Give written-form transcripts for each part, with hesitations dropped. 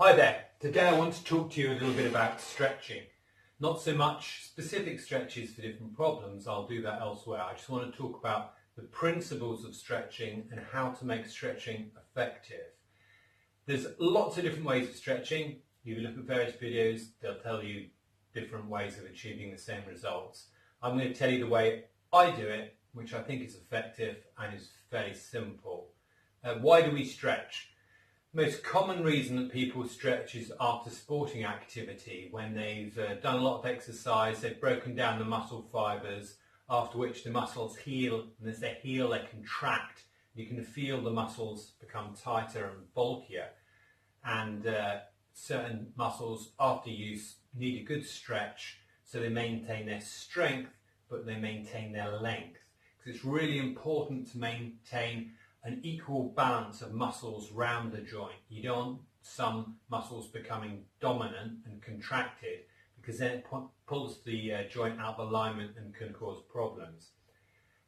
Hi there. Today I want to talk to you a little bit about stretching. Not so much specific stretches for different problems, I'll do that elsewhere. I just want to talk about the principles of stretching and how to make stretching effective. There's lots of different ways of stretching. If you look at various videos, they'll tell you different ways of achieving the same results. I'm going to tell you the way I do it, which I think is effective and is fairly simple. Why do we stretch? The most common reason that people stretch is after sporting activity, when they've done a lot of exercise, they've broken down the muscle fibres, after which the muscles heal, and as they heal they contract. You can feel the muscles become tighter and bulkier, and certain muscles after use need a good stretch so they maintain their strength but they maintain their length, because it's really important to maintain an equal balance of muscles round the joint. You don't want some muscles becoming dominant and contracted, because then it pulls the joint out of alignment and can cause problems.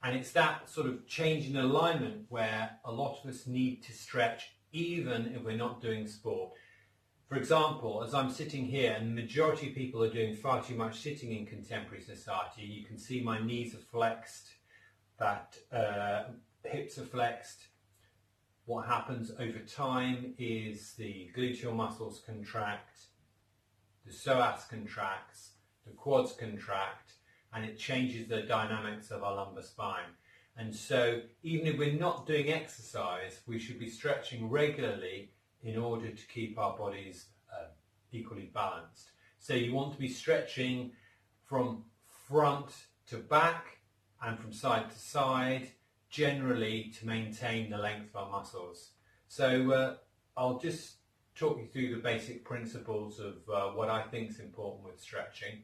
And it's that sort of change in alignment where a lot of us need to stretch even if we're not doing sport. For example, as I'm sitting here, and the majority of people are doing far too much sitting in contemporary society, you can see my knees are flexed, that hips are flexed. What happens over time is the gluteal muscles contract, the psoas contracts, the quads contract, and it changes the dynamics of our lumbar spine. And so even if we're not doing exercise, we should be stretching regularly in order to keep our bodies equally balanced. So you want to be stretching from front to back and from side to side, generally to maintain the length of our muscles. So I'll just talk you through the basic principles of what I think is important with stretching.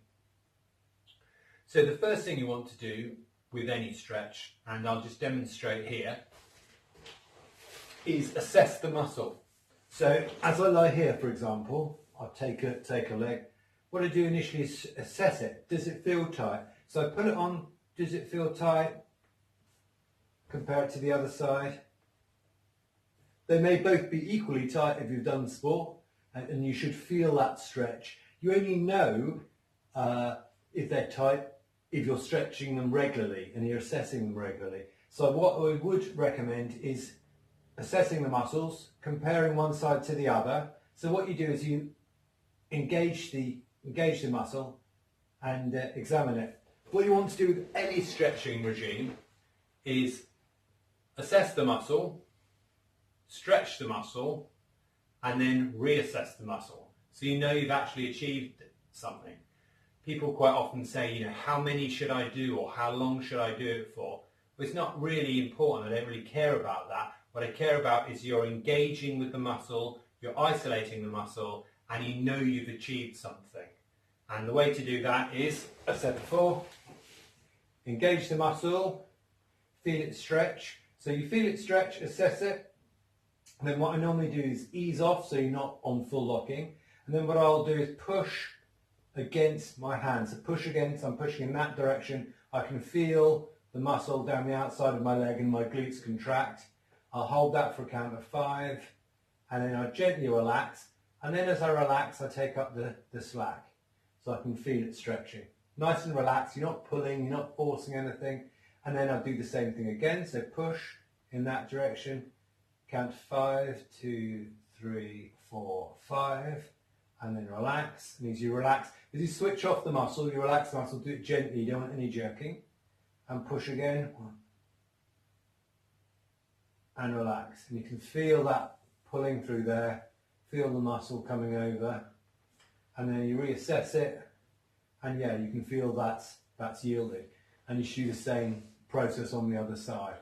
So the first thing you want to do with any stretch, and I'll just demonstrate here, is assess the muscle. So as I lie here, for example, I'll take a leg. What I do initially is assess it. Does it feel tight? So I put it on. Does it feel tight? Compare it to the other side. They may both be equally tight if you've done sport, and you should feel that stretch. You only know if they're tight if you're stretching them regularly and you're assessing them regularly. So what I would recommend is assessing the muscles, comparing one side to the other. So what you do is you engage the muscle and examine it. What you want to do with any stretching regime is assess the muscle, stretch the muscle, and then reassess the muscle, so you know you've actually achieved something. People quite often say, how many should I do, or how long should I do it for? Well, it's not really important. I don't really care about that. What I care about is you're engaging with the muscle, you're isolating the muscle, and you know you've achieved something. And the way to do that is, as I said before, engage the muscle, feel it stretch. So you feel it stretch, assess it. And then what I normally do is ease off so you're not on full locking. And then what I'll do is push against my hand. So push against, I'm pushing in that direction. I can feel the muscle down the outside of my leg and my glutes contract. I'll hold that for a count of 5, and then I gently relax. And then as I relax, I take up the slack, so I can feel it stretching. Nice and relaxed, you're not pulling, you're not forcing anything. And then I'll do the same thing again, so push in that direction, count 5, 2, 3, 4, 5, and then relax. And as you relax, as you switch off the muscle, you relax the muscle, do it gently, you don't want any jerking. And push again, and relax. And you can feel that pulling through there, feel the muscle coming over, and then you reassess it, and yeah, you can feel that's yielded. And you should do the same process on the other side.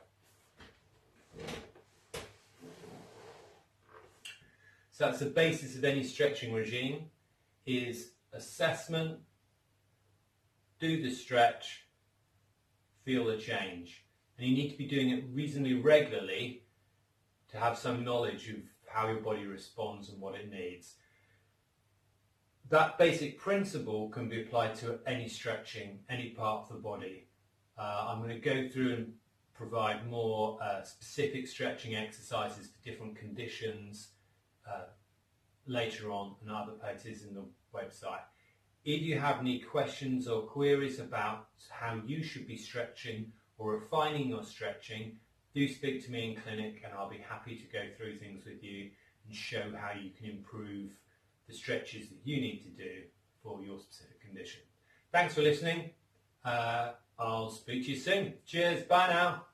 So that's the basis of any stretching regime, is assessment, do the stretch, feel the change. And you need to be doing it reasonably regularly to have some knowledge of how your body responds and what it needs. That basic principle can be applied to any stretching, any part of the body. I'm going to go through and provide more specific stretching exercises for different conditions later on and other places in the website. If you have any questions or queries about how you should be stretching or refining your stretching, do speak to me in clinic and I'll be happy to go through things with you and show how you can improve the stretches that you need to do for your specific condition. Thanks for listening. I'll speak to you soon. Cheers. Bye now.